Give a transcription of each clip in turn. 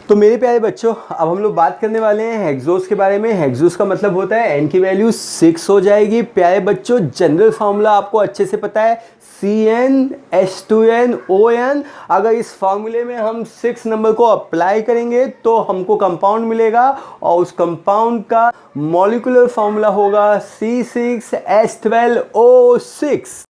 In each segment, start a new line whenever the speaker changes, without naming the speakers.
तो मेरे प्यारे बच्चों, अब हम लोग बात करने वाले हैं हेक्सोस के बारे में। हेक्सोस का मतलब होता है n की वैल्यू 6 हो जाएगी। प्यारे बच्चों, जनरल फार्मूला आपको अच्छे से पता है, CnH2nOn। अगर इस फार्मूले में हम 6 नंबर को अप्लाई करेंगे तो हमको कंपाउंड मिलेगा, और उस कंपाउंड का मॉलिक्यूलर फार्मूला होगा C6H12O6।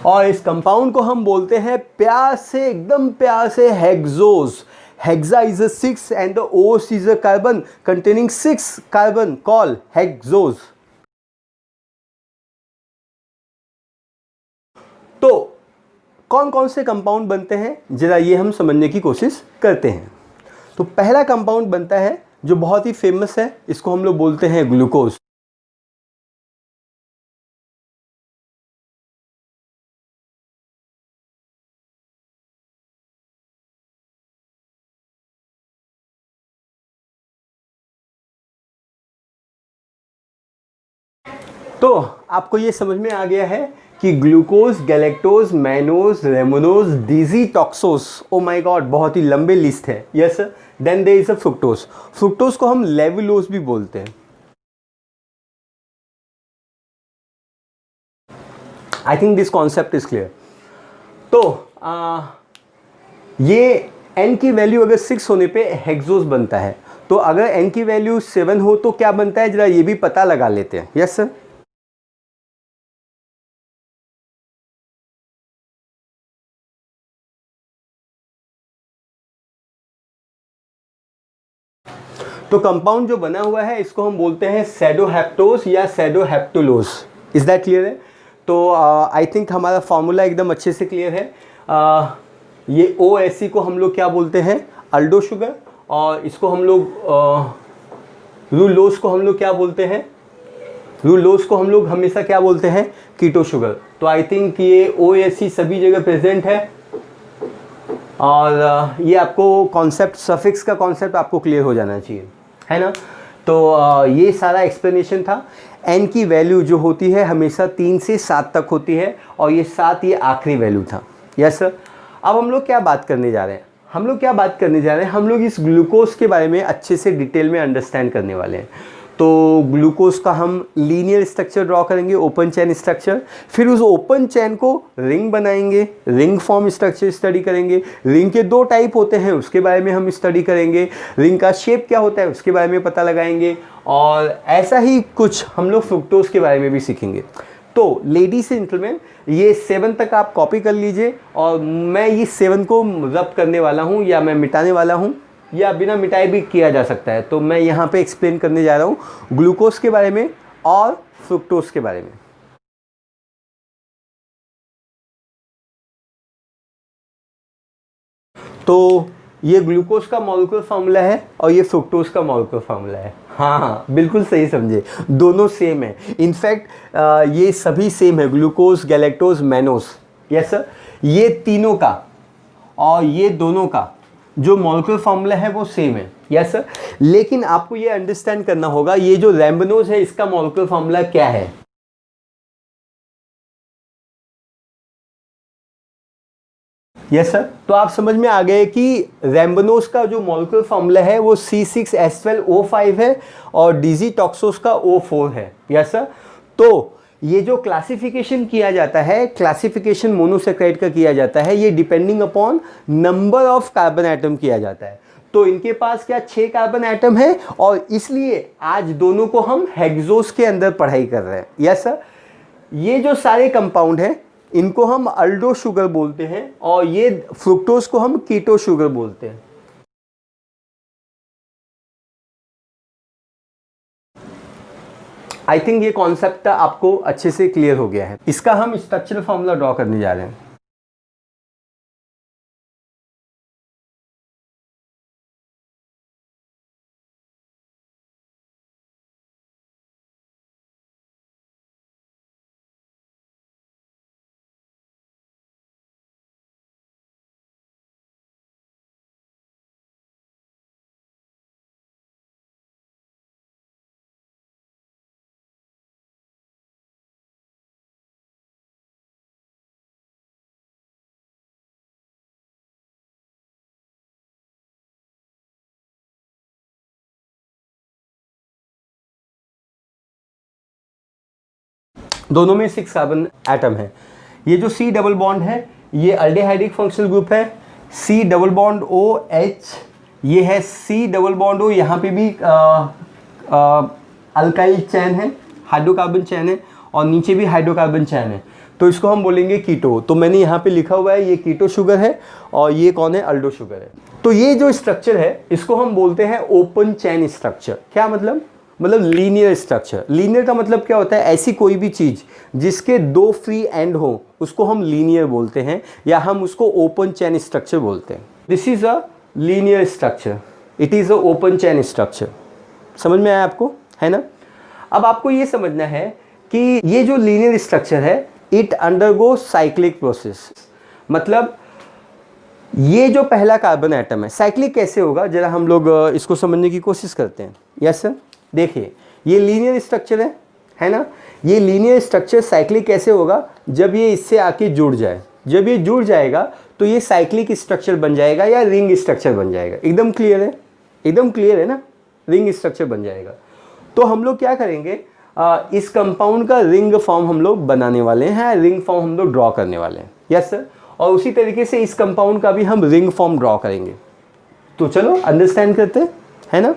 और इस कंपाउंड को हम बोलते हैं प्यार से, एकदम प्यार से, hexose. Hexa is a 6 and the ose is a carbon containing 6 carbon, call hexose. तो कौन कौन से कंपाउंड बनते हैं, जरा ये हम समझने की कोशिश करते हैं। तो पहला कंपाउंड बनता है जो बहुत ही फेमस है, इसको हम लोग बोलते हैं ग्लूकोज। तो आपको ये समझ में आ गया है कि glucose, galactose, mannose, rhamnose, digitoxose, oh my god, बहुत ही लंबे लिस्ट है। Yes, then there is a fructose. Fructose को हम लेवुलोज भी बोलते हैं। I think this concept is clear. तो ये n की वैल्यू अगर 6 होने पे हेक्सोस बनता है, तो अगर n की वैल्यू 7 हो तो क्या बनता है, जरा ये भी पता लगा लेते हैं। Yes sir. तो कंपाउंड जो बना हुआ है इसको हम बोलते हैं सेडोहेप्टोस या सेडोहेप्टुलोस। इज दैट क्लियर है? तो आई थिंक हमारा फॉर्मूला एकदम अच्छे से क्लियर है। ये OSC को हम लोग क्या बोलते हैं, अल्डो शुगर, और इसको हम लोग रूलोस को हम लोग क्या बोलते हैं, रूलोस को हम लोग हमेशा क्या बोलते हैं, कीटो शुगर। तो आई थिंक ये OSC सभी जगह प्रेजेंट है, और ये आपको कॉन्सेप्ट, सफिक्स का कॉन्सेप्ट आपको क्लियर हो जाना चाहिए, है ना। तो ये सारा एक्सप्लेनेशन था। n की वैल्यू जो होती है हमेशा 3 से 7 तक होती है, और ये 7 ये आखिरी वैल्यू था। Yes sir. अब हम लोग क्या बात करने जा रहे हैं, हम लोग इस ग्लूकोज के बारे में अच्छे से डिटेल में अंडरस्टैंड करने वाले हैं। तो ग्लूकोज का हम लीनियर स्ट्रक्चर ड्रॉ करेंगे, ओपन चेन स्ट्रक्चर। फिर उस ओपन चेन को रिंग बनाएंगे, रिंग फॉर्म स्ट्रक्चर स्टडी करेंगे। रिंग के 2 टाइप होते हैं, उसके बारे में हम स्टडी करेंगे। रिंग का शेप क्या होता है उसके बारे में पता लगाएंगे, और ऐसा ही कुछ हम लोग फ्रुक्टोज के बारे में भी सीखेंगे। तो लेडीज एंड जेंटलमैन, ये 7 तक आप कॉपी कर लीजिए, और मैं ये 7 को रब करने वाला हूँ, या मैं मिटाने वाला हूँ, या बिना मिटाए भी किया जा सकता है। तो मैं यहाँ पे एक्सप्लेन करने जा रहा हूँ ग्लूकोज के बारे में और फ्रुक्टोज के बारे में। तो ये ग्लूकोज का मॉलिक्यूलर फार्मूला है, और ये फ्रुक्टोज का मॉलिक्यूलर फार्मूला है। हाँ हाँ, बिल्कुल सही समझे, दोनों सेम है। इनफैक्ट ये सभी सेम है, glucose, galactose, mannose. Yes sir. ये तीनों का और ये दोनों का जो मॉलिक्यूलर फार्मूला है वो सेम है। Yes sir. लेकिन आपको ये अंडरस्टैंड करना होगा, ये जो रैम्बनोज है इसका मॉलिक्यूलर फार्मूला क्या है। Yes sir. तो आप समझ में आ गए कि रैम्बनोज का जो मॉलिक्यूलर फार्मूला है वो C6H12O5 है, और डिजीटॉक्सोस का O4 है। Yes sir. तो ये जो क्लासिफिकेशन किया जाता है, क्लासिफिकेशन मोनोसेक्राइड का किया जाता है, ये depending upon number of carbon atom किया जाता है। तो इनके पास क्या 6 कार्बन एटम है, और इसलिए आज दोनों को हम हेक्सोस के अंदर पढ़ाई कर रहे हैं। Yes sir. ये जो सारे कंपाउंड हैं इनको हम अल्डो शुगर बोलते हैं, और ये फ्रुक्टोज को हम कीटो शुगर बोलते हैं। आई थिंक ये कॉन्सेप्ट आपको अच्छे से क्लियर हो गया है। इसका हम स्ट्रक्चरल फॉर्मूला ड्रॉ करने जा रहे हैं। दोनों में 6 कार्बन एटम है। ये जो C डबल बॉन्ड है ये अल्डेहाइडिक फंक्शनल ग्रुप है, C डबल बॉन्ड OH, ये है C डबल बॉन्ड O, यहाँ पे भी अल्काइल चैन है, हाइड्रोकार्बन चैन है, और नीचे भी हाइड्रोकार्बन चैन है, तो इसको हम बोलेंगे कीटो। तो मैंने यहाँ पे लिखा हुआ है ये कीटो शुगर है और ये कौन है, अल्डो शुगर है। तो ये जो स्ट्रक्चर है इसको हम बोलते हैं ओपन चैन स्ट्रक्चर। क्या मतलब लीनियर स्ट्रक्चर। लीनियर का मतलब क्या होता है, ऐसी कोई भी चीज जिसके 2 फ्री एंड हो उसको हम लीनियर बोलते हैं, या हम उसको ओपन चैन स्ट्रक्चर बोलते हैं। This is a linear structure, it is a open chain structure. समझ में आया आपको, है ना। अब आपको ये समझना है कि ये जो लीनियर स्ट्रक्चर है इट अंडरगो साइक्लिक प्रोसेस। मतलब ये जो पहला कार्बन एटम है साइक्लिक कैसे होगा, जरा हम लोग इसको समझने की कोशिश करते हैं। यस सर, देखिए ये लीनियर स्ट्रक्चर है ना। ये लीनियर स्ट्रक्चर साइक्लिक कैसे होगा, जब ये इससे आके जुड़ जाए। जब ये जुड़ जाएगा तो ये साइक्लिक स्ट्रक्चर बन जाएगा या रिंग स्ट्रक्चर बन जाएगा। एकदम क्लियर है, एकदम क्लियर है ना, रिंग स्ट्रक्चर बन जाएगा। तो हम लोग क्या करेंगे, इस कंपाउंड का रिंग फॉर्म हम लोग बनाने वाले हैं, रिंग फॉर्म हम लोग ड्रॉ करने वाले हैं। यस सर, और उसी तरीके से इस कंपाउंड का भी हम रिंग फॉर्म ड्रॉ करेंगे। तो चलो अंडरस्टैंड करते हैं, है ना।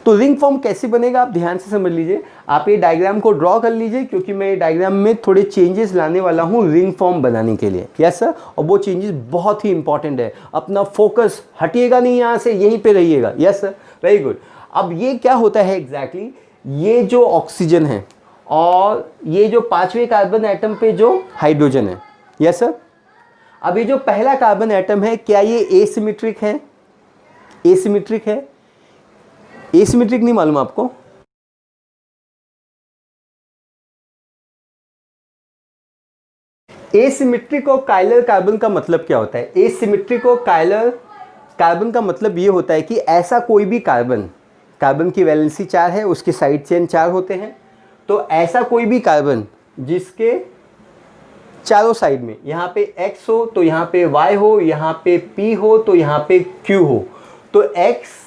तो रिंग फॉर्म कैसे बनेगा आप ध्यान से समझ लीजिए। आप ये डायग्राम को ड्रॉ कर लीजिए, क्योंकि मैं ये डायग्राम में थोड़े चेंजेस लाने वाला हूँ रिंग फॉर्म बनाने के लिए। यस सर, और वो चेंजेस बहुत ही इंपॉर्टेंट है। अपना फोकस हटिएगा नहीं यहाँ से, यहीं पे रहिएगा। Yes sir, very good. अब ये क्या होता है एग्जैक्टली, ये जो ऑक्सीजन है और ये जो 5वें कार्बन एटम पे जो हाइड्रोजन है। यस सर, अब ये जो पहला कार्बन एटम है क्या ये एसिमेट्रिक है, एसिमेट्रिक है, एसिमेट्रिक नहीं मालूम आपको। एसिमेट्रिक और काइलर कार्बन का मतलब क्या होता है, एसिमेट्रिक और काइलर कार्बन का मतलब ये होता है कि ऐसा कोई भी कार्बन, कार्बन की वैलेंसी 4 है, उसके साइड चेन 4 होते हैं। तो ऐसा कोई भी कार्बन जिसके चारों साइड में, यहाँ पे X हो तो यहाँ पे Y हो, यहाँ पे P हो तो यहाँ पे Q हो, तो X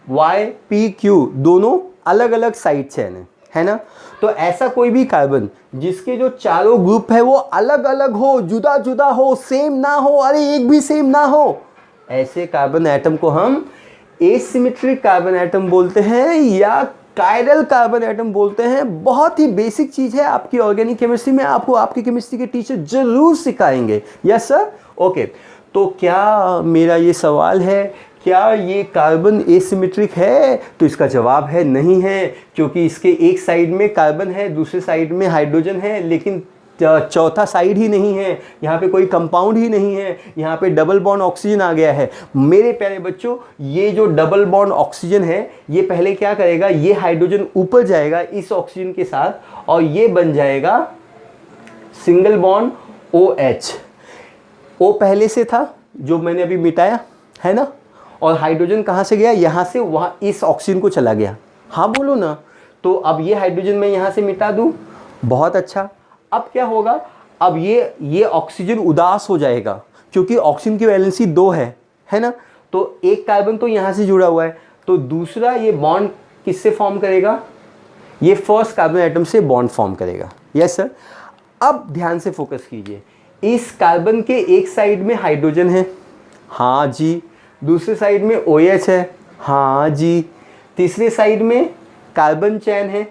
Y P Q दोनों अलग अलग साइड चेन है ना। तो ऐसा कोई भी कार्बन जिसके जो चारों ग्रुप है वो अलग अलग हो, जुदा जुदा हो, सेम ना हो, अरे एक भी सेम ना हो, ऐसे कार्बन एटम को हम एसिमेट्रिक कार्बन एटम बोलते हैं या कायरल कार्बन एटम बोलते हैं। बहुत ही बेसिक चीज है, आपकी ऑर्गेनिक केमिस्ट्री में आपको आपके केमिस्ट्री के टीचर जरूर सिखाएंगे। Yes sir, okay. तो क्या मेरा ये सवाल है, क्या ये कार्बन एसिमेट्रिक है, तो इसका जवाब है नहीं है, क्योंकि इसके एक साइड में कार्बन है, दूसरे साइड में हाइड्रोजन है, लेकिन चौथा साइड ही नहीं है, यहाँ पे कोई कंपाउंड ही नहीं है, यहाँ पे डबल बॉन्ड ऑक्सीजन आ गया है। मेरे प्यारे बच्चों, ये जो डबल बॉन्ड ऑक्सीजन है ये पहले क्या करेगा, ये हाइड्रोजन ऊपर जाएगा इस ऑक्सीजन के साथ और ये बन जाएगा सिंगल बॉन्ड OH। O पहले से था जो मैंने अभी मिटाया, है ना, और हाइड्रोजन कहाँ से गया, यहाँ से वहाँ इस ऑक्सीजन को चला गया। हाँ बोलो ना। तो अब ये हाइड्रोजन मैं यहाँ से मिटा दूँ, बहुत अच्छा। अब क्या होगा, अब ये ऑक्सीजन उदास हो जाएगा, क्योंकि ऑक्सीजन की वैलेंसी 2 है ना। तो एक कार्बन तो यहाँ से जुड़ा हुआ है, तो दूसरा ये बॉन्ड किससे फॉर्म करेगा, ये फर्स्ट कार्बन एटम से बॉन्ड फॉर्म करेगा। यस सर, अब ध्यान से फोकस कीजिए। इस कार्बन के एक साइड में हाइड्रोजन है, हाँ जी, दूसरे साइड में OH है, हाँ जी, तीसरे साइड में कार्बन चैन है,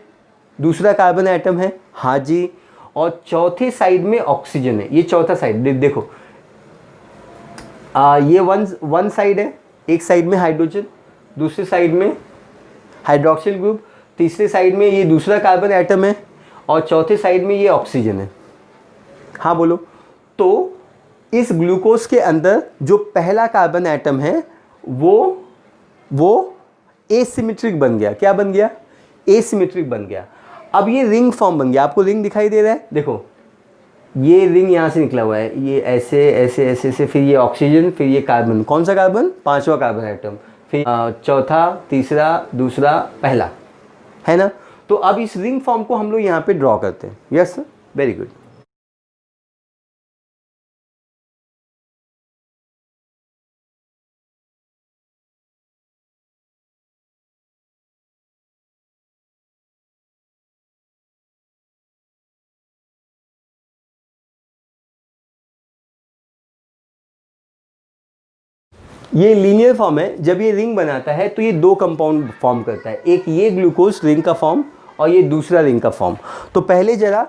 दूसरा कार्बन एटम है, हाँ जी, और चौथे साइड में ऑक्सीजन है। ये चौथा साइड देखो, ये वन साइड है, एक साइड में हाइड्रोजन, दूसरे साइड में हाइड्रोक्सिल ग्रुप, तीसरे साइड में ये दूसरा कार्बन एटम है और चौथे साइड में ये ऑक्सीजन है। हाँ बोलो। तो इस ग्लूकोज के अंदर जो पहला कार्बन एटम है वो एसिमेट्रिक बन गया। क्या बन गया, एसिमेट्रिक बन गया। अब ये रिंग फॉर्म बन गया। आपको रिंग दिखाई दे रहा है, देखो ये रिंग यहाँ से निकला हुआ है, ये ऐसे ऐसे ऐसे ऐसे, फिर ये ऑक्सीजन, फिर ये कार्बन, कौन सा कार्बन, 5वां कार्बन एटम, फिर चौथा, तीसरा, दूसरा, पहला, है ना। तो अब इस रिंग फॉर्म को हम लोग यहाँ पे ड्रॉ करते हैं। Yes sir, very good. ये लीनियर फॉर्म है। जब ये रिंग बनाता है तो ये दो कंपाउंड फॉर्म करता है, एक ये ग्लूकोज रिंग का फॉर्म और ये दूसरा रिंग का फॉर्म। तो पहले ज़रा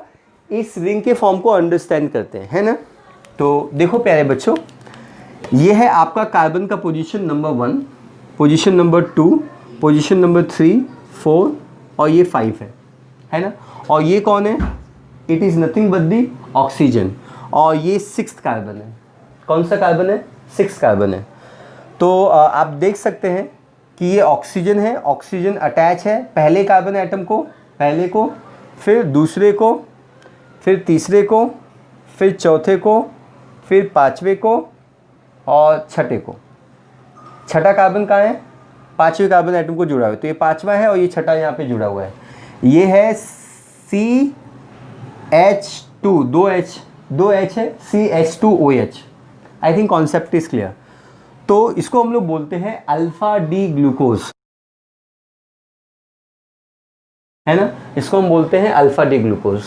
इस रिंग के फॉर्म को अंडरस्टैंड करते हैं, है ना। तो देखो प्यारे बच्चों, ये है आपका कार्बन का position number 1, position number 2, position number 3, 4 और ये 5 है ना। और ये कौन है? It is nothing but the oxygen. और ये 6th कार्बन है। कौन सा कार्बन है? 6th कार्बन है। तो आप देख सकते हैं कि ये ऑक्सीजन है, ऑक्सीजन अटैच है पहले कार्बन एटम को, पहले को, फिर दूसरे को, फिर तीसरे को, फिर चौथे को, फिर पाँचवें को और छठे को। छठा कार्बन कहाँ है? 5वें कार्बन एटम को जुड़ा हुआ है, तो ये 5वां है और ये छठा यहाँ पे जुड़ा हुआ है। ये है CH2, 2H है, CH2OH। I think concept is clear. तो इसको हम लोग बोलते हैं अल्फा डी ग्लूकोज, है ना। इसको हम बोलते हैं अल्फा डी ग्लूकोज।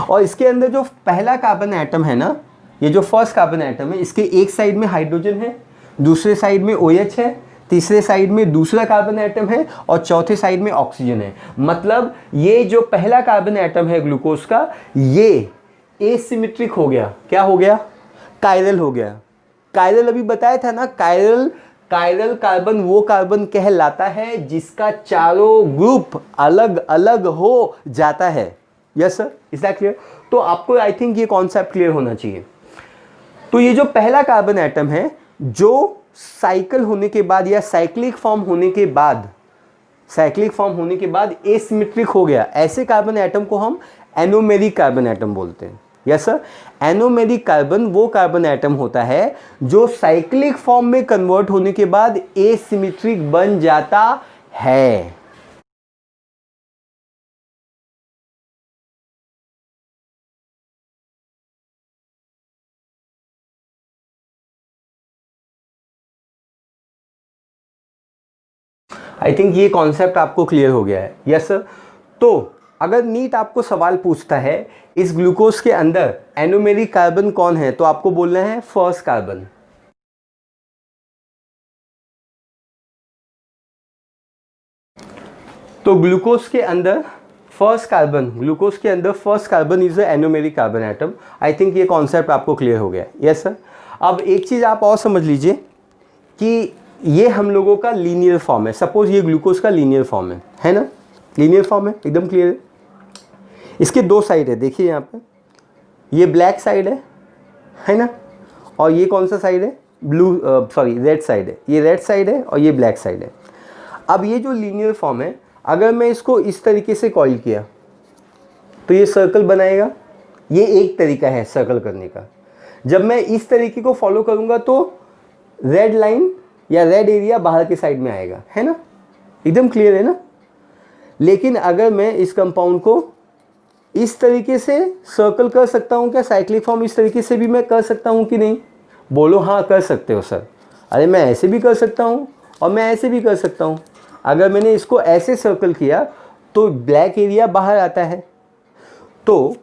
और इसके अंदर जो पहला कार्बन एटम है ना, ये जो फर्स्ट कार्बन एटम है, इसके एक साइड में हाइड्रोजन है, दूसरे साइड में OH है, तीसरे साइड में दूसरा कार्बन एटम है और चौथे साइड में ऑक्सीजन है। मतलब ये जो पहला कार्बन एटम है ग्लूकोज का, ये एसिमेट्रिक हो गया। क्या हो गया? कायरल हो गया। कायरल अभी बताया था ना, कायरल कार्बन वो कार्बन कहलाता है जिसका चारों ग्रुप अलग अलग हो जाता है। Yes sir, is that clear? तो आपको आई थिंक ये कॉन्सेप्ट क्लियर होना चाहिए। तो ये जो पहला कार्बन एटम है, जो साइकिल होने के बाद या साइक्लिक फॉर्म होने के बाद एसिमेट्रिक हो गया, ऐसे कार्बन एटम को हम एनोमेरिक कार्बन एटम बोलते हैं। यस सर, एनोमेरिक कार्बन वो कार्बन एटम होता है जो साइक्लिक फॉर्म में कन्वर्ट होने के बाद एसिमेट्रिक बन जाता है। आई थिंक ये कॉन्सेप्ट आपको क्लियर हो गया है। Yes sir. तो अगर नीट आपको सवाल पूछता है इस ग्लूकोज के अंदर एनोमेरिक कार्बन कौन है, तो आपको बोलना है फर्स्ट कार्बन। तो ग्लूकोज के अंदर first carbon is a anomeric carbon atom. I think ये कॉन्सेप्ट आपको क्लियर हो गया। Yes sir. अब एक चीज़ आप और समझ लीजिए कि ये हम लोगों का लीनियर फॉर्म है। सपोज ये ग्लूकोज का लीनियर फॉर्म है ना। लीनियर फॉर्म है, एकदम क्लियर है। इसके दो साइड है, देखिए यहाँ पे, ये ब्लैक साइड है ना, और ये कौन सा साइड है? रेड साइड है। ये रेड साइड है और ये ब्लैक साइड है। अब ये जो लीनियर फॉर्म है, अगर मैं इसको इस तरीके से कॉइल किया तो ये सर्कल बनाएगा। ये एक तरीका है सर्कल करने का। जब मैं इस तरीके को फॉलो करूँगा तो रेड लाइन या रेड एरिया बाहर के साइड में आएगा, है ना, एकदम क्लियर है ना। लेकिन अगर मैं इस कंपाउंड को इस तरीके से सर्कल कर सकता हूँ क्या? साइक्लिक फॉर्म इस तरीके से भी मैं कर सकता हूँ कि नहीं? बोलो हाँ कर सकते हो सर। अरे मैं ऐसे भी कर सकता हूँ और मैं ऐसे भी कर सकता हूँ। अगर मैंने इसको ऐसे सर्कल किया तो ब्लैक एरिया बाहर आता है। तो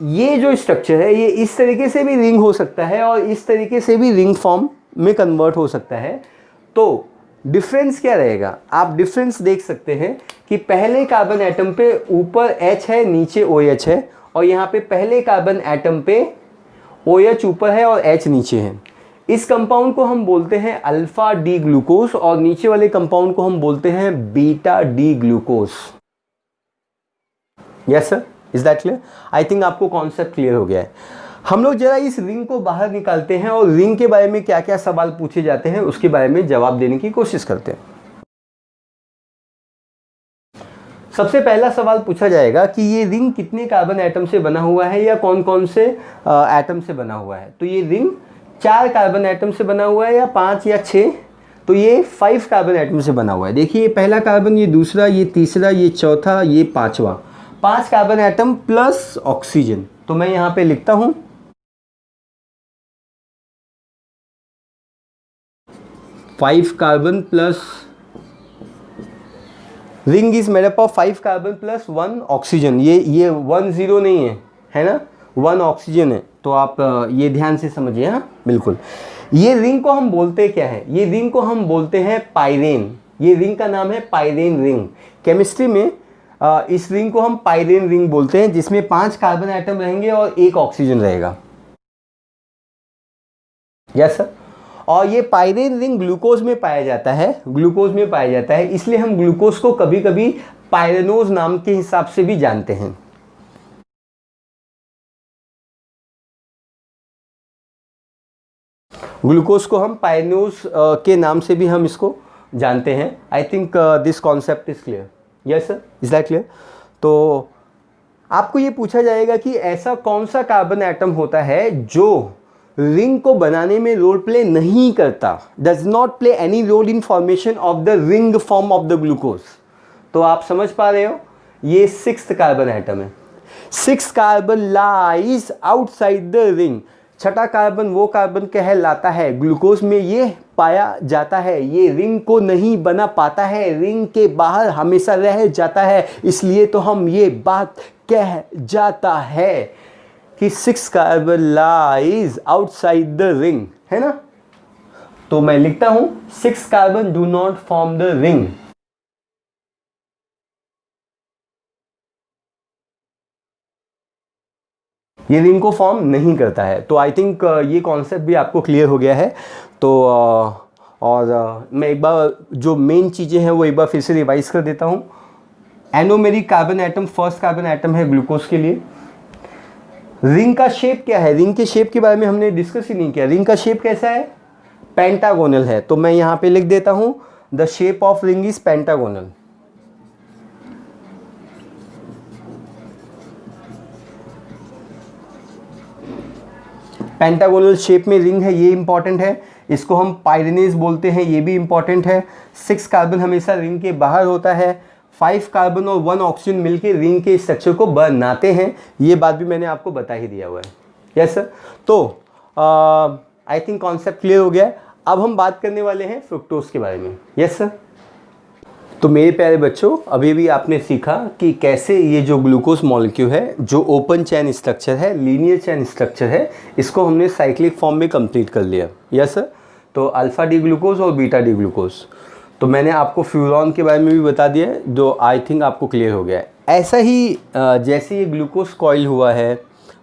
ये जो स्ट्रक्चर है ये इस तरीके से भी रिंग हो सकता है और इस तरीके से भी रिंग फॉर्म में कन्वर्ट हो सकता है। तो डिफरेंस क्या रहेगा? आप डिफरेंस देख सकते हैं कि पहले कार्बन एटम पे ऊपर H है, नीचे OH है, और यहाँ पे पहले कार्बन एटम पे OH ऊपर है और H नीचे है। इस कंपाउंड को हम बोलते हैं अल्फा डी ग्लूकोज और नीचे वाले कंपाउंड को हम बोलते हैं beta D glucose. Yes sir, is that clear? I think आपको कॉन्सेप्ट क्लियर हो गया है। हम लोग जरा इस रिंग को बाहर निकालते हैं और रिंग के बारे में क्या क्या सवाल पूछे जाते हैं उसके बारे में जवाब देने की कोशिश करते हैं। सबसे पहला सवाल पूछा जाएगा कि ये रिंग कितने कार्बन एटम से बना हुआ है या कौन कौन से एटम से बना हुआ है। तो ये रिंग 4 कार्बन एटम से बना हुआ है या 5 या 6? तो ये 5 कार्बन एटम से बना हुआ है। देखिए ये पहला कार्बन, ये दूसरा, ये तीसरा, ये चौथा, ये पांचवा, 5 कार्बन एटम प्लस ऑक्सीजन। तो मैं यहाँ पे लिखता हूँ 5 carbon plus, ring is made up of 5 carbon plus 1 oxygen. ये 1 0 नहीं है, है ना, 1 ऑक्सीजन है। तो आप ये ध्यान से समझिए। हाँ बिल्कुल। ये रिंग को हम बोलते क्या है, ये रिंग को हम बोलते हैं पाइरेन। ये रिंग का नाम है पाइरेन रिंग। केमिस्ट्री में इस रिंग को हम पाइरेन रिंग बोलते हैं, जिसमें 5 कार्बन एटम रहेंगे और 1 ऑक्सीजन रहेगा। Yes sir. और ये पाइरेन रिंग ग्लूकोज में पाया जाता है, ग्लूकोज में पाया जाता है, इसलिए हम ग्लूकोज को कभी कभी पाइरेनोज नाम के हिसाब से भी जानते हैं। ग्लूकोज को हम पाइरेनोज के नाम से भी हम इसको जानते हैं। I think this concept is clear. Yes sir, is that clear? तो आपको ये पूछा जाएगा कि ऐसा कौन सा कार्बन एटम होता है जो रिंग को बनाने में रोल प्ले नहीं करता, does not play any role in formation of the ring form of the glucose. तो आप समझ पा रहे हो, ये 6th कार्बन एटम है। 6th carbon lies outside the ring. छठा कार्बन वो कार्बन कहलाता है, ग्लूकोज में ये पाया जाता है, ये रिंग को नहीं बना पाता है, रिंग के बाहर हमेशा रह जाता है, इसलिए तो हम ये बात कह जाता है कि 6 carbon lies outside the ring, है ना। तो मैं लिखता हूं 6 carbon do not form the ring. ये रिंग को फॉर्म नहीं करता है। तो आई थिंक ये कॉन्सेप्ट भी आपको क्लियर हो गया है। तो मैं एक बार जो मेन चीज़ें हैं वो एक बार फिर से रिवाइज कर देता हूँ। Anomeric carbon atom first carbon atom है ग्लूकोज के लिए। रिंग का शेप क्या है, रिंग के शेप के बारे में हमने डिस्कस ही नहीं किया। रिंग का शेप कैसा है, पेंटागोनल है। तो मैं यहाँ पे लिख देता हूँ the shape of ring is pentagonal. Pentagonal shape में रिंग है, ये इंपॉर्टेंट है। इसको हम पाइरेनेज बोलते हैं, ये भी इंपॉर्टेंट है। 6 कार्बन हमेशा रिंग के बाहर होता है। 5 कार्बन और 1 ऑक्सीजन मिलकर रिंग के स्ट्रक्चर को बनाते हैं, ये बात भी मैंने आपको बता ही दिया हुआ है। Yes sir. तो आई थिंक कॉन्सेप्ट क्लियर हो गया है। अब हम बात करने वाले हैं फ्रुक्टोज के बारे में। Yes sir. तो मेरे प्यारे बच्चों, अभी भी आपने सीखा कि कैसे ये जो ग्लूकोज मॉलिक्यूल है, जो ओपन चैन स्ट्रक्चर है, लीनियर चैन स्ट्रक्चर है, इसको हमने साइक्लिक फॉर्म में कंप्लीट कर लिया। Yes sir. तो अल्फ़ा डी ग्लूकोज और बीटा डी ग्लूकोज। तो मैंने आपको फ्यूरॉन के बारे में भी बता दिया है, जो आई थिंक आपको क्लियर हो गया है। ऐसा ही जैसे ये ग्लूकोज कॉइल हुआ है,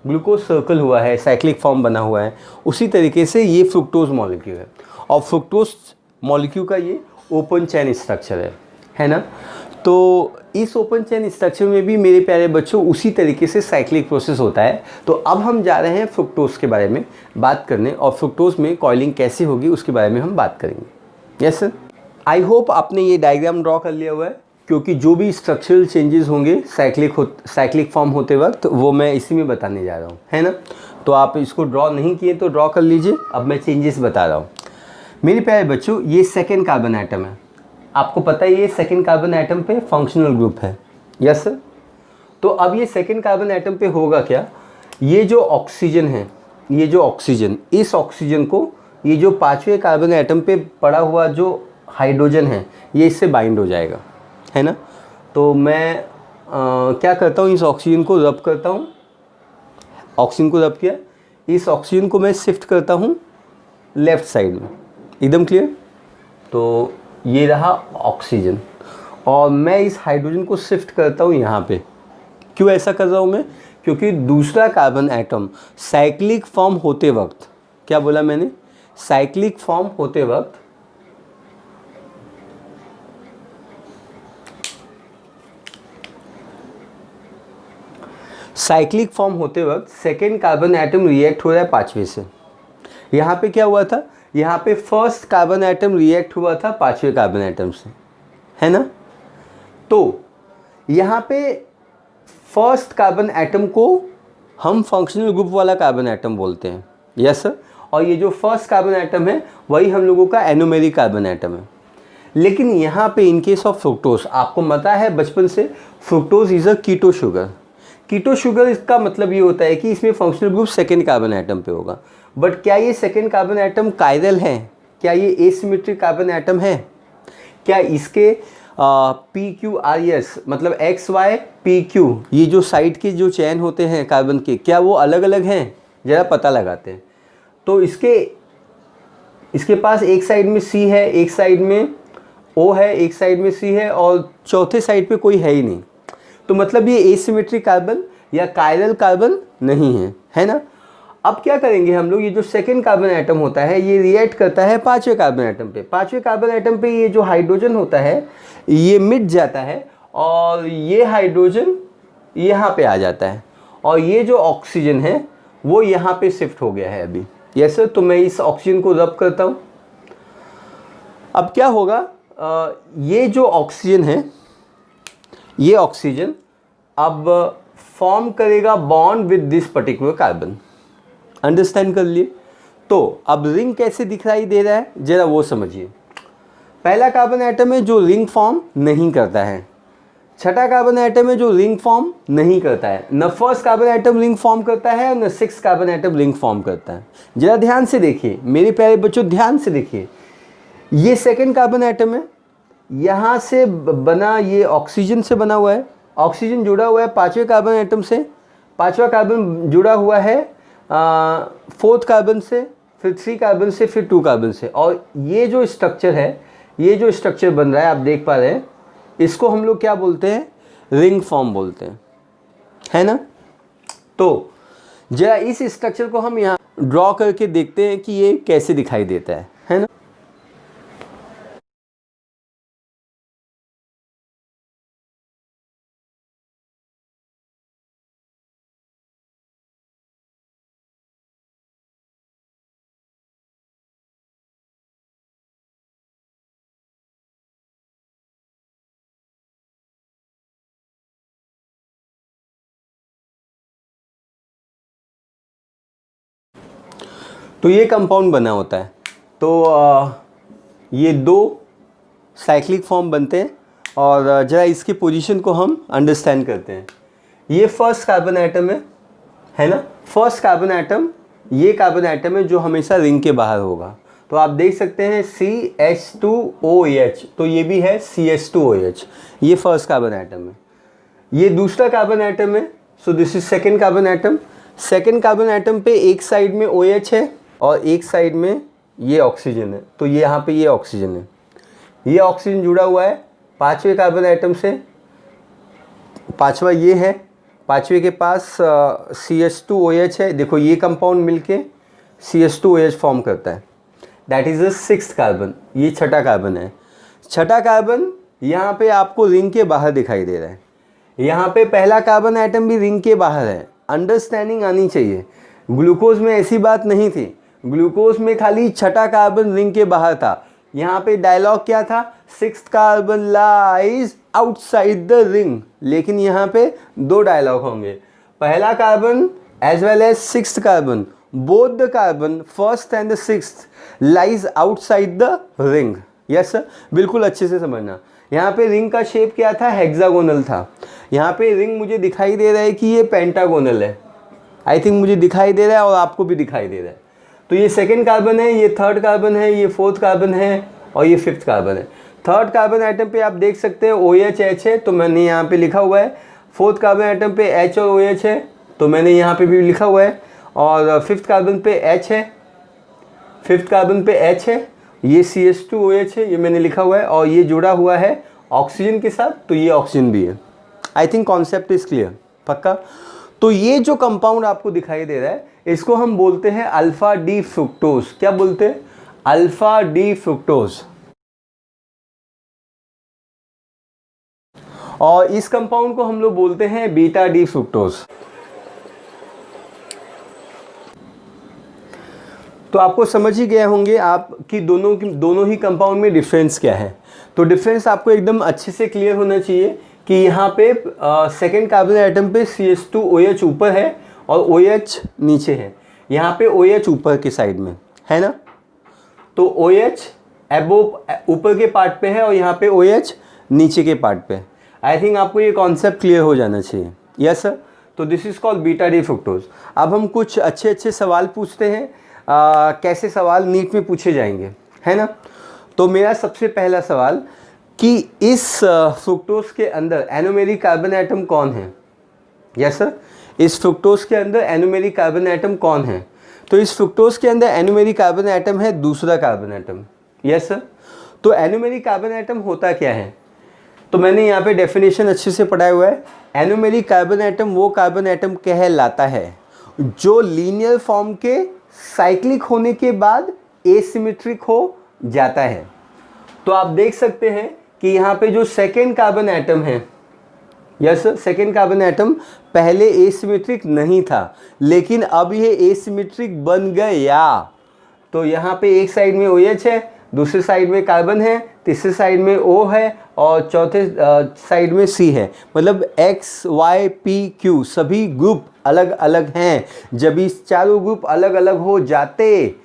ग्लूकोज सर्कल हुआ है, साइक्लिक फॉर्म बना हुआ है, उसी तरीके से ये फ्रुक्टोज मॉलिक्यूल है। और फ्रुक्टोज मॉलिक्यूल का ये ओपन चैन स्ट्रक्चर है ना। तो इस ओपन चैन स्ट्रक्चर में भी मेरे प्यारे बच्चों उसी तरीके से साइक्लिक प्रोसेस होता है। तो अब हम जा रहे हैं फ्रुक्टोज के बारे में बात करने, और फ्रुक्टोज में कॉइलिंग कैसे होगी उसके बारे में हम बात करेंगे। Yes sir. आई होप आपने ये डायग्राम ड्रॉ कर लिया हुआ है, क्योंकि जो भी स्ट्रक्चरल चेंजेस होंगे साइक्लिक फॉर्म होते वक्त, वो मैं इसी में बताने जा रहा हूँ, है ना। तो आप इसको ड्रॉ नहीं किए तो ड्रॉ कर लीजिए। अब मैं चेंजेस बता रहा हूँ। मेरे प्यारे बच्चों, ये 2nd कार्बन एटम है। आपको पता है ये 2nd कार्बन एटम पे फंक्शनल ग्रुप है। Yes sir. तो अब ये 2nd कार्बन एटम पे होगा क्या, ये जो ऑक्सीजन है, ये जो ऑक्सीजन, इस ऑक्सीजन को ये जो 5वें कार्बन एटम पे पड़ा हुआ जो हाइड्रोजन है, ये इससे बाइंड हो जाएगा, है ना। तो मैं क्या करता हूँ, इस ऑक्सीजन को रब करता हूँ। ऑक्सीजन को रब किया, इस ऑक्सीजन को मैं शिफ्ट करता हूँ लेफ़्ट साइड में। एकदम क्लियर। तो ये रहा ऑक्सीजन, और मैं इस हाइड्रोजन को शिफ्ट करता हूँ यहाँ पे। क्यों ऐसा कर रहा हूँ मैं, क्योंकि दूसरा कार्बन एटम साइक्लिक फॉर्म होते वक्त, क्या बोला मैंने, साइक्लिक फॉर्म होते वक्त साइक्लिक फॉर्म होते वक्त 2nd कार्बन एटम रिएक्ट हो रहा है 5वें से। यहाँ पे क्या हुआ था, यहाँ पे 1st कार्बन एटम रिएक्ट हुआ था 5वें कार्बन एटम से, है ना। तो यहाँ पे 1st कार्बन एटम को हम फंक्शनल ग्रुप वाला कार्बन एटम बोलते हैं। Yes sir. और ये जो 1st कार्बन एटम है वही हम लोगों का एनोमेरिक कार्बन एटम है। लेकिन यहाँ पे इन केस ऑफ फ्रुक्टोज, आपको पता है बचपन से, fructose is a keto sugar. Keto sugar, इसका मतलब ये होता है कि इसमें functional group 2nd carbon atom पे होगा। बट क्या ये 2nd कार्बन एटम कायरल है, क्या ये एसिमेट्रिक कार्बन एटम है, क्या इसके PQRS मतलब XY PQ, ये जो साइड के जो चैन होते हैं कार्बन के, क्या वो अलग अलग हैं? ज़रा पता लगाते हैं। तो इसके पास एक साइड में C है, एक साइड में O है, एक साइड में C है और चौथे साइड पे कोई है ही नहीं। तो मतलब ये एसिमेट्रिक कार्बन या कायरल कार्बन नहीं है, है ना। अब क्या करेंगे हम लोग, ये जो सेकेंड कार्बन एटम होता है ये रिएक्ट करता है पांचवें कार्बन एटम पे। पांचवें कार्बन एटम पे ये जो हाइड्रोजन होता है ये मिट जाता है और ये हाइड्रोजन यहाँ पे आ जाता है और ये जो ऑक्सीजन है वो यहाँ पे शिफ्ट हो गया है अभी। यस सर, तो मैं इस ऑक्सीजन को रब करता हूँ। अब क्या होगा, ये जो ऑक्सीजन है, ये ऑक्सीजन अब फॉर्म करेगा bond with this particular carbon. Understand कर लिए। तो अब रिंग कैसे दिखाई दे रहा है जरा वो समझिए। पहला कार्बन एटम है जो रिंग फॉर्म नहीं करता है, छठा कार्बन एटम है जो रिंग फॉर्म नहीं करता है। न first carbon atom ring form करता है और न six carbon atom ring form करता है। जरा ध्यान से देखिए मेरे प्यारे बच्चों, ध्यान से देखिए। ये सेकेंड कार्बन एटम है, यहाँ से बना, ये ऑक्सीजन से बना हुआ है। ऑक्सीजन जुड़ा हुआ है पांचवें कार्बन एटम से, पांचवा कार्बन जुड़ा हुआ है फोर्थ कार्बन से, फिर थ्री कार्बन से, फिर टू कार्बन से। और ये जो स्ट्रक्चर है, ये जो स्ट्रक्चर बन रहा है आप देख पा रहे हैं, इसको हम लोग क्या बोलते हैं, रिंग फॉर्म बोलते हैं, है ना। तो जरा इस स्ट्रक्चर को हम यहाँ ड्रॉ करके देखते हैं कि ये कैसे दिखाई देता है ना। तो ये कंपाउंड बना होता है। तो ये दो साइक्लिक फॉर्म बनते हैं और ज़रा इसकी पोजीशन को हम अंडरस्टैंड करते हैं। ये फर्स्ट कार्बन एटम है ना। फर्स्ट कार्बन एटम ये कार्बन एटम है जो हमेशा रिंग के बाहर होगा। तो आप देख सकते हैं CH2OH, तो ये भी है CH2OH, ये फर्स्ट कार्बन एटम है। ये दूसरा कार्बन एटम है, so this is second carbon atom. Second carbon atom पे एक साइड में OH है और एक साइड में ये ऑक्सीजन है। तो ये यहाँ पे ये ऑक्सीजन है, ये ऑक्सीजन जुड़ा हुआ है पांचवें कार्बन एटम से। पांचवा ये है, पांचवे के पास CH2OH है। देखो ये कंपाउंड मिलके CH2OH फॉर्म करता है, that is the sixth carbon. ये छठा कार्बन है। छठा कार्बन यहाँ पे आपको रिंग के बाहर दिखाई दे रहा है। यहाँ पे पहला कार्बन एटम भी रिंग के बाहर है। अंडरस्टैंडिंग आनी चाहिए, ग्लूकोज में ऐसी बात नहीं थी। ग्लूकोज में खाली छठा कार्बन रिंग के बाहर था। यहाँ पे डायलॉग क्या था, sixth carbon lies outside the ring. लेकिन यहाँ पे दो डायलॉग होंगे, पहला carbon as well as sixth carbon, both the carbon first and the sixth lies outside the ring. Yes sir, बिल्कुल अच्छे से समझना। यहाँ पे रिंग का शेप क्या था, हेक्सागोनल था। यहाँ पे रिंग मुझे दिखाई दे रहा है कि ये पेंटागोनल है। आई थिंक मुझे दिखाई दे रहा है और आपको भी दिखाई दे रहा है। तो ये सेकेंड कार्बन है, ये थर्ड कार्बन है, ये फोर्थ कार्बन है और ये फिफ्थ कार्बन है। थर्ड कार्बन आइटम पे आप देख सकते हैं OH H है, तो मैंने यहाँ पे लिखा हुआ है। फोर्थ कार्बन आइटम पे H और OH है, तो मैंने यहाँ पे भी लिखा हुआ है। और फिफ्थ कार्बन पे H है, फिफ्थ कार्बन पे H है, ये CH2OH है, ये मैंने लिखा हुआ है। और ये जुड़ा हुआ है ऑक्सीजन के साथ, तो ये ऑक्सीजन भी है। आई थिंक कॉन्सेप्ट इज क्लियर, पक्का। तो ये जो कंपाउंड आपको दिखाई दे रहा है इसको हम बोलते हैं अल्फा डी फ्रुक्टोज। क्या बोलते हैं, अल्फा डी फ्रुक्टोज। और इस कंपाउंड को हम लोग बोलते हैं बीटा डी फ्रुक्टोज। तो आपको समझ ही गए होंगे आप कि दोनों ही कंपाउंड में डिफरेंस क्या है। तो डिफरेंस आपको एकदम अच्छे से क्लियर होना चाहिए कि यहाँ पे सेकेंड कार्बन एटम पे CH2OH ऊपर है और OH नीचे है। यहाँ पे OH ऊपर के साइड में है ना, तो OH एबोव ऊपर के पार्ट पे है और यहाँ पे OH नीचे के पार्ट पे। आई थिंक आपको ये कॉन्सेप्ट क्लियर हो जाना चाहिए। यस सर, तो this is called beta D fructose. अब हम कुछ अच्छे अच्छे सवाल पूछते हैं। कैसे सवाल नीट में पूछे जाएंगे, है ना। तो मेरा सबसे पहला सवाल कि इस फ्रुक्टोज के अंदर एनोमेरिक कार्बन एटम कौन है। यस सर, इस फ्रुक्टोज के अंदर एनोमेरिक कार्बन एटम कौन है? तो इस फ्रुक्टोज के अंदर एनोमेरिक कार्बन एटम है दूसरा कार्बन एटम। Yes sir. तो एनोमेरिक कार्बन एटम होता क्या है? तो मैंने यहाँ पे डेफिनेशन अच्छे से पढ़ाया हुआ है। एनोमेरिक कार्बन एटम वो कार्बन एटम कहलाता है जो लीनियर फॉर्म के साइक्लिक होने के बाद एसिमेट्रिक हो जाता है। तो आप देख सकते हैं कि यहाँ पे जो सेकेंड कार्बन एटम है, यस सेकेंड कार्बन एटम पहले एसिमेट्रिक नहीं था, लेकिन अब ये एसिमेट्रिक बन गया। तो यहाँ पे एक साइड में OH है, दूसरे साइड में कार्बन है, तीसरे साइड में O है और चौथे साइड में C है। मतलब X, Y, P, Q सभी ग्रुप अलग अलग हैं। जब इस चारों ग्रुप अलग अलग हो जाते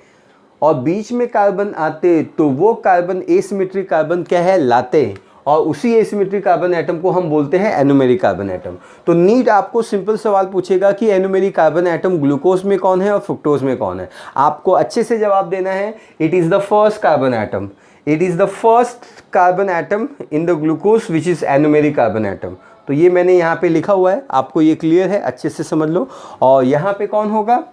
और बीच में कार्बन आते तो वो कार्बन एसिमेट्रिक कार्बन कहलाते और उसी एसिमेट्रिक कार्बन एटम को हम बोलते हैं एनोमेरिक कार्बन एटम। तो नीट आपको सिंपल सवाल पूछेगा कि एनोमेरिक कार्बन एटम ग्लूकोज में कौन है और फ्रुक्टोज में कौन है। आपको अच्छे से जवाब देना है, it is the first carbon atom, it is the first carbon atom in the glucose which is anomeric carbon atom. तो ये मैंने यहाँ पे लिखा हुआ है, आपको ये क्लियर है, अच्छे से समझ लो। और यहाँ पे कौन होगा?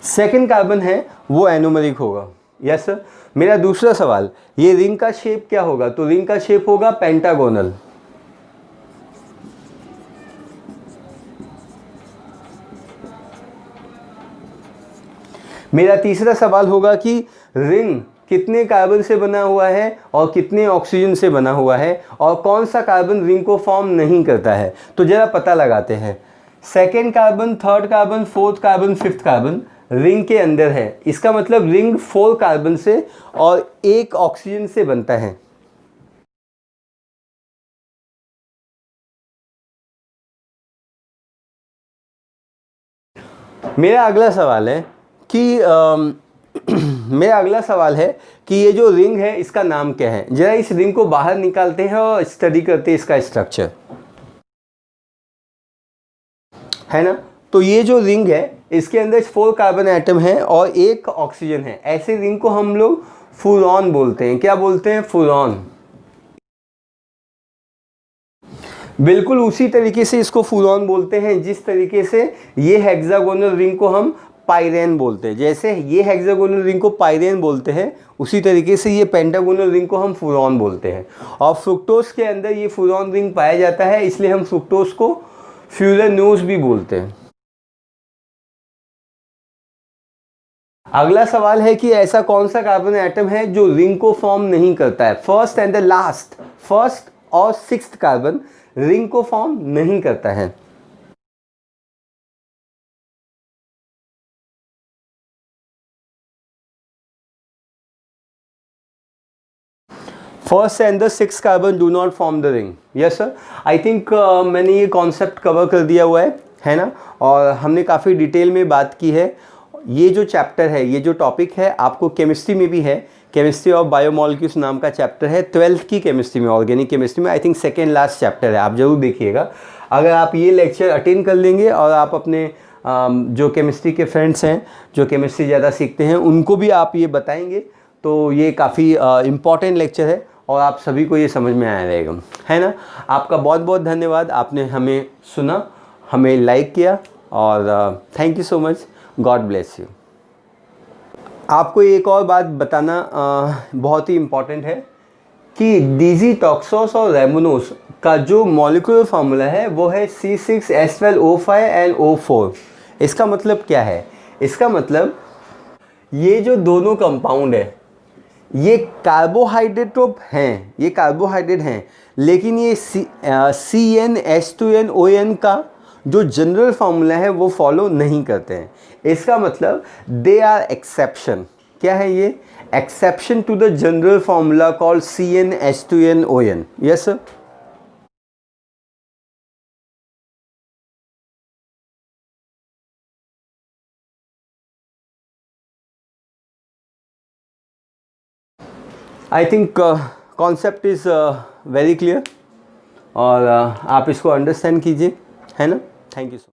सेकेंड कार्बन है वो एनोमेरिक होगा। Yes sir. मेरा दूसरा सवाल, ये रिंग का शेप क्या होगा? तो रिंग का शेप होगा पेंटागोनल। मेरा तीसरा सवाल होगा कि रिंग कितने कार्बन से बना हुआ है और कितने ऑक्सीजन से बना हुआ है और कौन सा कार्बन रिंग को फॉर्म नहीं करता है? तो जरा पता लगाते हैं। Second carbon, third carbon, fourth carbon, fifth carbon ring के अंदर है। इसका मतलब रिंग 4 कार्बन से और 1 ऑक्सीजन से बनता है। मेरा अगला सवाल है कि मेरा अगला सवाल है कि ये जो रिंग है इसका नाम क्या है? जरा इस रिंग को बाहर निकालते हैं और स्टडी करते हैं इसका स्ट्रक्चर, है ना। तो ये जो रिंग है इसके अंदर 4 कार्बन एटम है और 1 ऑक्सीजन है। ऐसे रिंग को हम लोग फूरॉन बोलते हैं। क्या बोलते हैं? फूरॉन। बिल्कुल उसी तरीके से इसको फूरॉन बोलते हैं जिस तरीके से ये हेक्सागोनल रिंग को हम पाइरेन बोलते हैं। जैसे ये हेक्सागोनल रिंग को पाइरेन बोलते हैं, उसी तरीके से ये पेंटागोनल रिंग को हम फूरॉन बोलते हैं। और फ्रुक्टोज के अंदर ये फूरॉन रिंग पाया जाता है, इसलिए हम फ्रुक्टोज को फ्यूरानोज भी बोलते हैं। अगला सवाल है कि ऐसा कौन सा कार्बन एटम है जो रिंग को फॉर्म नहीं करता है? First and the last, first और सिक्स्थ कार्बन रिंग को फॉर्म नहीं करता है। First and the six carbon do not form the ring. Yes sir. I think मैंने ये कॉन्सेप्ट कवर कर दिया हुआ है ना, और हमने काफ़ी डिटेल में बात की है। ये जो चैप्टर है, ये जो टॉपिक है, आपको केमिस्ट्री में भी है। केमिस्ट्री ऑफ बायोमॉलिक्यूल्स नाम का चैप्टर है 12th की केमिस्ट्री में, ऑर्गेनिक केमिस्ट्री में। I think second last chapter है, आप जरूर देखिएगा। अगर आप ये लेक्चर अटेंड कर लेंगे और आप अपने जो केमिस्ट्री के फ्रेंड्स हैं जो केमिस्ट्री ज़्यादा सीखते हैं उनको भी आप ये बताएंगे, तो ये काफ़ी इम्पॉर्टेंट लेक्चर है और आप सभी को ये समझ में आया रहेगा, है ना। आपका बहुत बहुत धन्यवाद, आपने हमें सुना, हमें लाइक किया, और thank you so much. God bless you. आपको एक और बात बताना बहुत ही इम्पॉर्टेंट है कि डिजिटॉक्सोस और रेमोनोस का जो मॉलिक्यूलर फार्मूला है वो है C6H12O5 एंड O4। इसका मतलब क्या है? इसका मतलब ये जो दोनों कंपाउंड है ये कार्बोहाइड्रेट हैं, ये कार्बोहाइड्रेट हैं, लेकिन ये CnH2nOn का जो जनरल फार्मूला है वो फॉलो नहीं करते हैं। इसका मतलब दे आर एक्सेप्शन। क्या है ये? Exception to the general formula called CnH2nOn। Yes sir. I think concept is very clear, और आप इसको अंडरस्टैंड कीजिए, है ना। Thank you so much.